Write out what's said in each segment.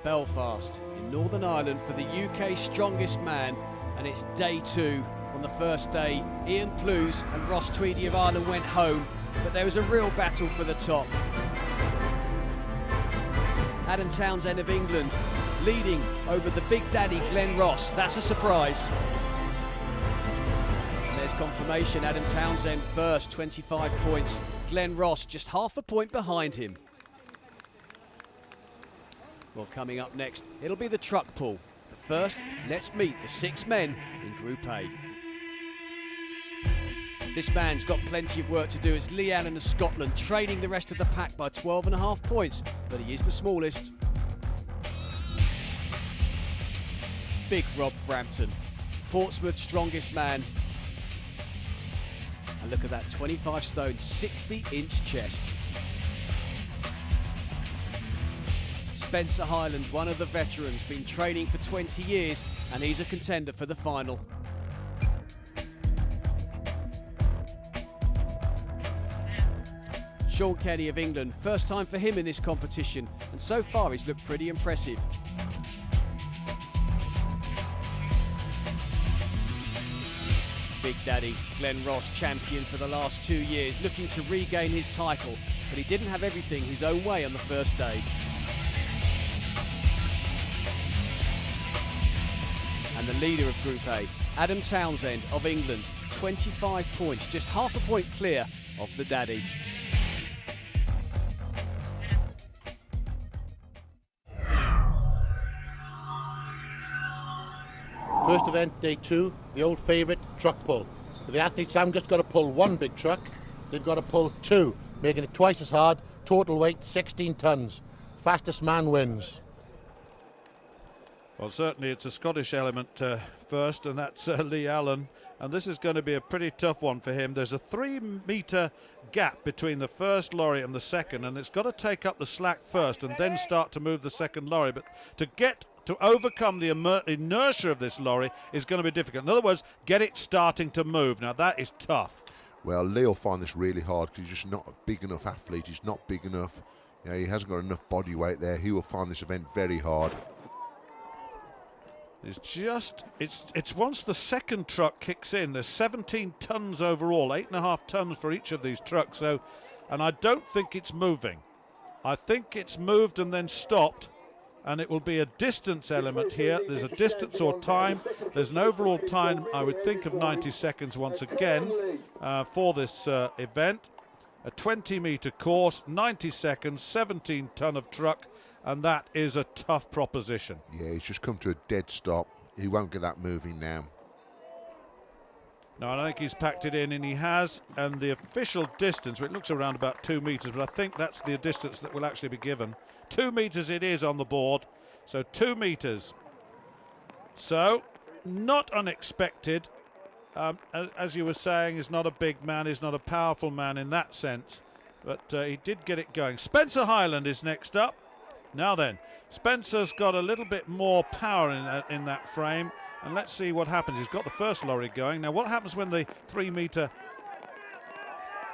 Belfast in Northern Ireland for the UK's strongest man, and it's day 2. On the first day, Ian Plews and Ross Tweedy of Ireland went home, but there was a real battle for the top. Adam Townsend of England leading over the big daddy Glenn Ross. That's a surprise. And there's confirmation. Adam Townsend first, 25 points. Glenn Ross just half a point behind him. Well, coming up next, it'll be the truck pull. But first, let's meet the 6 men in Group A. This man's got plenty of work to do. It's Lee Allen of Scotland, trailing the rest of the pack by 12.5 points, but he is the smallest. Big Rob Frampton, Portsmouth's strongest man. And look at that 25 stone, 60-inch chest. Spencer Highland, one of the veterans, been training for 20 years, and he's a contender for the final. Sean Kenny of England, first time for him in this competition, and so far he's looked pretty impressive. Big Daddy Glenn Ross, champion for the last 2 years, looking to regain his title, but he didn't have everything his own way on the first day. And the leader of Group A, Adam Townsend of England, 25 points, just half a point clear of the Daddy. First event, day 2, the old favourite, truck pull. But the athletes haven't just got to pull one big truck, they've got to pull 2, making it twice as hard, total weight 16 tonnes. Fastest man wins. Well, certainly it's a Scottish element first, and that's Lee Allen. And this is going to be a pretty tough one for him. There's a 3-metre gap between the first lorry and the second, and it's got to take up the slack first and then start to move the second lorry. But to overcome the inertia of this lorry is going to be difficult. In other words, get it starting to move. Now, that is tough. Well, Lee will find this really hard because he's just not a big enough athlete. He's not big enough. You know, he hasn't got enough body weight there. He will find this event very hard. It's once the second truck kicks in, there's 17 tons overall, 8.5 tons for each of these trucks. So, and I don't think it's moving. I think it's moved and then stopped, and it will be a distance element here. There's a distance or time. There's an overall time, I would think, of 90 seconds once again for this event. A 20-metre course, 90 seconds, 17 ton of truck, and that is a tough proposition. Yeah, he's just come to a dead stop. He won't get that moving now. No, I don't think he's packed it in, and he has. And the official distance, well, it looks around about 2 metres, but I think that's the distance that will actually be given. 2 metres it is on the board, so 2 metres. So, not unexpected. As you were saying, he's not a big man, he's not a powerful man in that sense, but he did get it going. Spencer Highland is next up. Now then, Spencer's got a little bit more power in that frame, and let's see what happens. He's got the first lorry going. Now, what happens when the 3-metre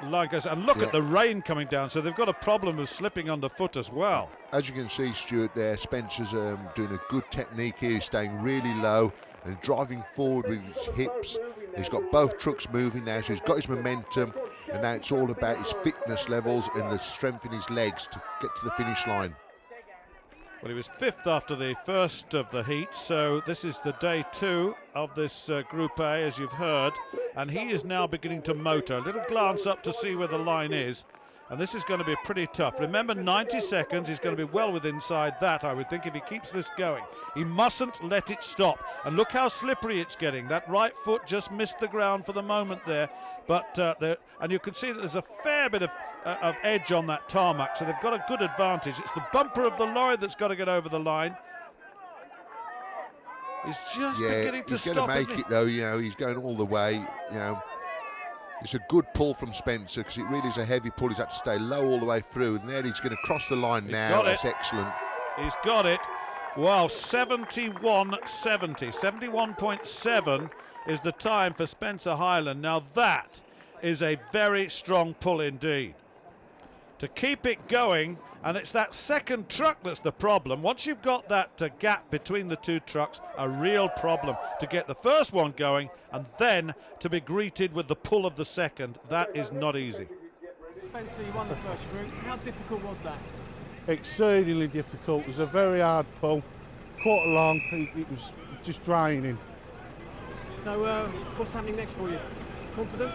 line goes? And look at the rain coming down, so they've got a problem of slipping underfoot as well. As you can see, Stuart, there, Spencer's doing a good technique here. He's staying really low and driving forward with his hips. He's got both trucks moving now, so he's got his momentum, and now it's all about his fitness levels and the strength in his legs to get to the finish line. Well, he was 5th after the first of the heats, so this is the day 2 of this Group A, as you've heard, and he is now beginning to motor. A little glance up to see where the line is, and this is going to be pretty tough. Remember, 90 seconds, he's going to be well within inside that, I would think, if he keeps this going. He mustn't let it stop, and look how slippery it's getting. That right foot just missed the ground for the moment there, but and you can see that there's a fair bit of edge on that tarmac, so they've got a good advantage. It's the bumper of the lorry that's got to get over the line. He's just beginning to stop. He's going to make it though, you know, he's going all the way, you know. It's a good pull from Spencer because it really is a heavy pull. He's had to stay low all the way through, and there he's going to cross the line now. That's excellent. He's got it. Wow, 71.70. 71.7 is the time for Spencer Highland. Now that is a very strong pull indeed. to keep it going, and it's that second truck that's the problem. Once you've got that gap between the two trucks, a real problem to get the first one going and then to be greeted with the pull of the second. That is not easy. Spencer, you won the first route. How difficult was that? Exceedingly difficult. It was a very hard pull, quite long. It was just draining. So what's happening next for you? Confident?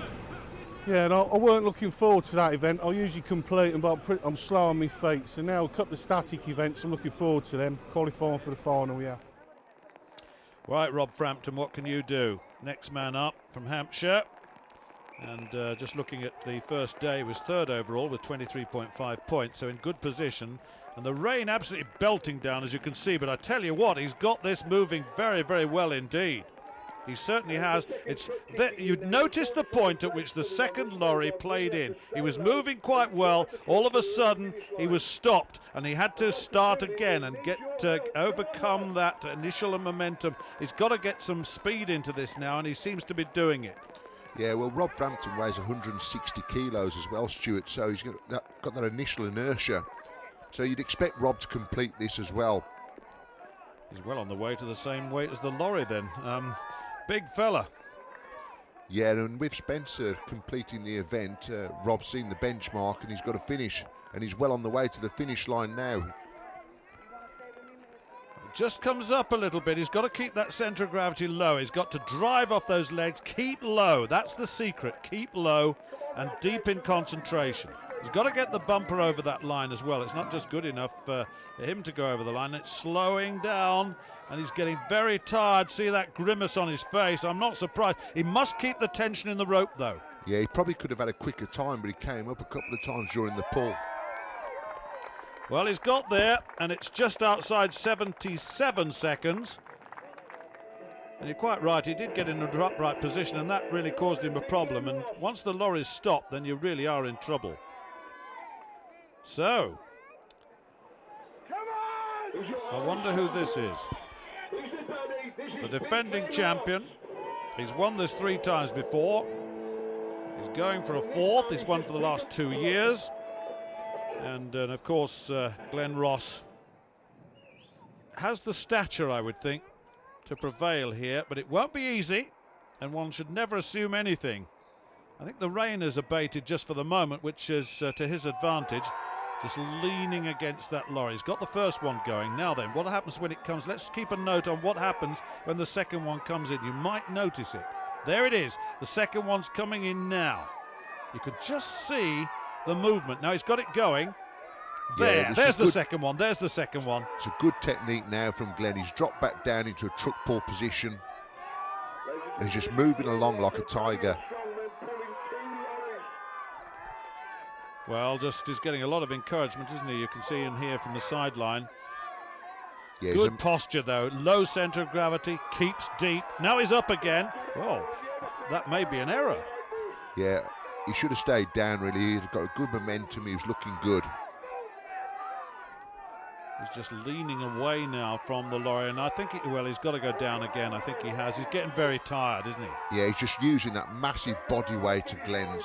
Yeah, and I weren't looking forward to that event. I usually complete them, but I'm slow on my feet. So now a couple of static events, I'm looking forward to them. Qualifying for the final, yeah. Right, Rob Frampton, what can you do? Next man up from Hampshire. And just looking at the first day, was third overall with 23.5 points, so in good position. And the rain absolutely belting down, as you can see. But I tell you what, he's got this moving very, very well indeed. He certainly has. You'd notice the point at which the second lorry played in. He was moving quite well. All of a sudden, he was stopped, and he had to start again and overcome that initial momentum. He's got to get some speed into this now, and he seems to be doing it. Yeah, well, Rob Frampton weighs 160 kilos as well, Stuart, so he's got that initial inertia. So you'd expect Rob to complete this as well. He's well on the way to the same weight as the lorry then. Big fella. Yeah, and with Spencer completing the event, Rob's seen the benchmark and he's got to finish. And he's well on the way to the finish line now. Just comes up a little bit. He's got to keep that centre of gravity low. He's got to drive off those legs. Keep low. That's the secret. Keep low and deep in concentration. He's got to get the bumper over that line as well. It's not just good enough for him to go over the line. It's slowing down, and he's getting very tired. See that grimace on his face? I'm not surprised. He must keep the tension in the rope, though. Yeah, he probably could have had a quicker time, but he came up a couple of times during the pull. Well, he's got there, and it's just outside 77 seconds. And you're quite right, he did get in an upright position, and that really caused him a problem. And once the lorries stop, then you really are in trouble. So, I wonder who this is. The defending champion. He's won this 3 times before. He's going for a 4th. He's won for the last 2 years. And of course, Glenn Ross has the stature, I would think, to prevail here. But it won't be easy, and one should never assume anything. I think the rain has abated just for the moment, which is to his advantage. Just leaning against that lorry. He's got the first one going. Now then, what happens when it comes? Let's keep a note on what happens when the second one comes in. You might notice it. There it is. The second one's coming in now. You could just see the movement. Now he's got it going. There, yeah, there's the second one. There's the second one. It's a good technique now from Glenn. He's dropped back down into a truck pull position. And he's just moving along like a tiger. Well, just he's getting a lot of encouragement, isn't he? You can see him here from the sideline. Yeah, good posture, though. Low centre of gravity, keeps deep. Now he's up again. Oh, that may be an error. Yeah, he should have stayed down, really. He'd got a good momentum. He was looking good. He's just leaning away now from the lorry, and I think, he's got to go down again. I think he has. He's getting very tired, isn't he? Yeah, he's just using that massive body weight of Glenn's.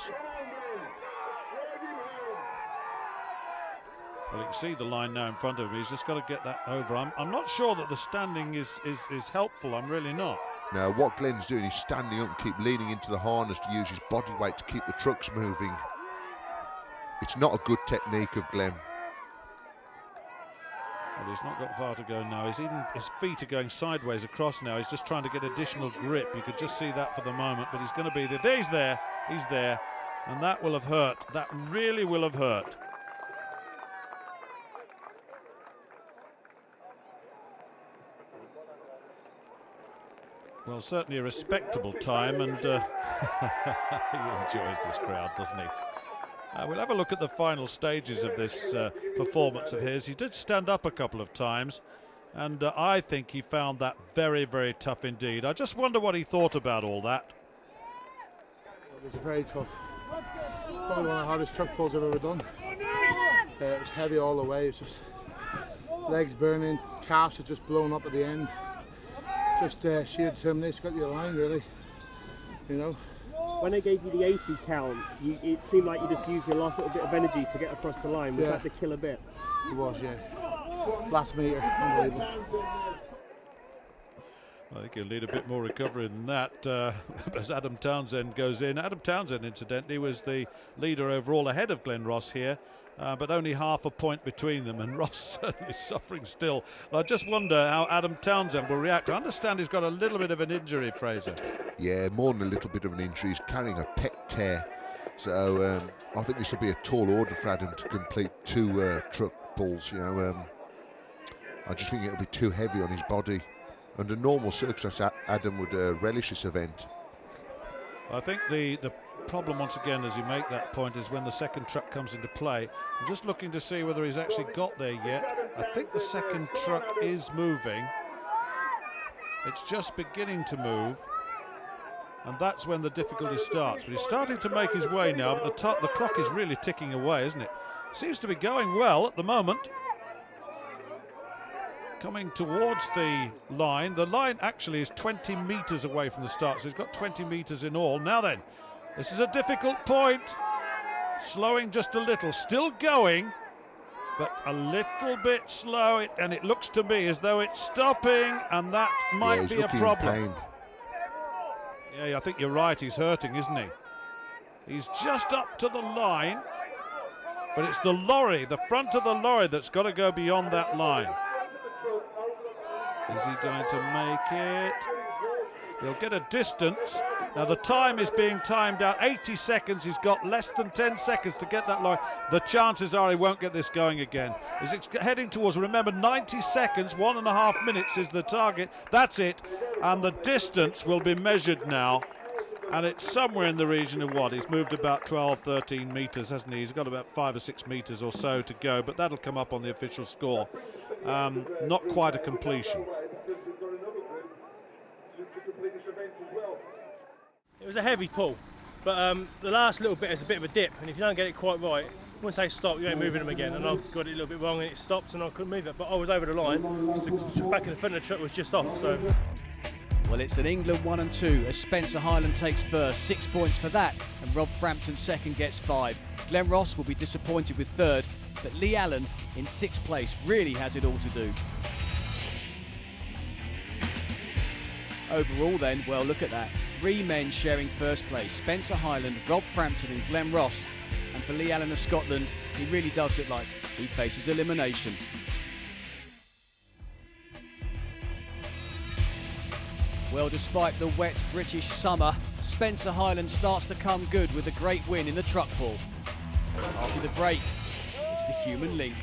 Well, you can see the line now in front of him. He's just got to get that over. I'm not sure that the standing is helpful. I'm really not. Now, what Glenn's doing is standing up and keep leaning into the harness to use his body weight to keep the trucks moving. It's not a good technique of Glenn. Well, he's not got far to go now. His feet are going sideways across now. He's just trying to get additional grip. You could just see that for the moment, but he's going to be there. There he's there. He's there. And that will have hurt. That really will have hurt. Well, certainly a respectable time, and he enjoys this crowd, doesn't he? We'll have a look at the final stages of this performance of his. He did stand up a couple of times, and I think he found that very, very tough indeed. I just wonder what he thought about all that. It was very tough. Probably one of the hardest truck pulls I've ever done. It was heavy all the way. It's just legs burning, calves are just blown up at the end. Just sheer determination, got your line really, you know. When they gave you the 80 count, it seemed like you just used your last little bit of energy to get across the line. Was that the killer bit? It was, yeah. Last metre, unbelievable. I think he'll need a bit more recovery than that as Adam Townsend goes in. Adam Townsend, incidentally, was the leader overall ahead of Glenn Ross here, but only half a point between them, and Ross certainly suffering still. And I just wonder how Adam Townsend will react. I understand he's got a little bit of an injury, Fraser. Yeah, more than a little bit of an injury. He's carrying a pec tear. So I think this will be a tall order for Adam to complete 2 truck pulls. You know, I just think it'll be too heavy on his body. Under normal circumstances, Adam would relish this event. I think the problem, once again, as you make that point, is when the second truck comes into play. I'm just looking to see whether he's actually got there yet. I think the second truck is moving. It's just beginning to move. And that's when the difficulty starts. But he's starting to make his way now, but the clock is really ticking away, isn't it? Seems to be going well at the moment. Coming towards the line. The line actually is 20 metres away from the start, so he's got 20 metres in all. Now then, this is a difficult point. Slowing just a little, still going, but a little bit slow, and it looks to me as though it's stopping, and that might be a problem. Yeah, I think you're right, he's hurting, isn't he? He's just up to the line, but it's the lorry, the front of the lorry, that's got to go beyond that line. Is he going to make it? He'll get a distance. Now the time is being timed out, 80 seconds. He's got less than 10 seconds to get that line. The chances are he won't get this going again. He's heading towards, remember, 90 seconds, 1.5 minutes is the target. That's it. And the distance will be measured now. And it's somewhere in the region of what? He's moved about 12, 13 metres, hasn't he? He's got about 5 or 6 metres or so to go, but that'll come up on the official score. Not quite a completion. It was a heavy pull, but the last little bit is a bit of a dip, and if you don't get it quite right, once they stop, you ain't moving them again. And I got it a little bit wrong, and it stopped, and I couldn't move it. But I was over the line. The back of the front of the truck was just off. So. Well, it's an England 1 and 2 as Spencer Highland takes first, 6 points for that, and Rob Frampton second gets 5. Glenn Ross will be disappointed with third, but Lee Allen in 6th place really has it all to do. Overall then, well, look at that. 3 men sharing first place, Spencer Highland, Rob Frampton and Glenn Ross. And for Lee Allen of Scotland, he really does look like he faces elimination. Well, despite the wet British summer, Spencer Highland starts to come good with a great win in the truck pull. After the break, it's the human link.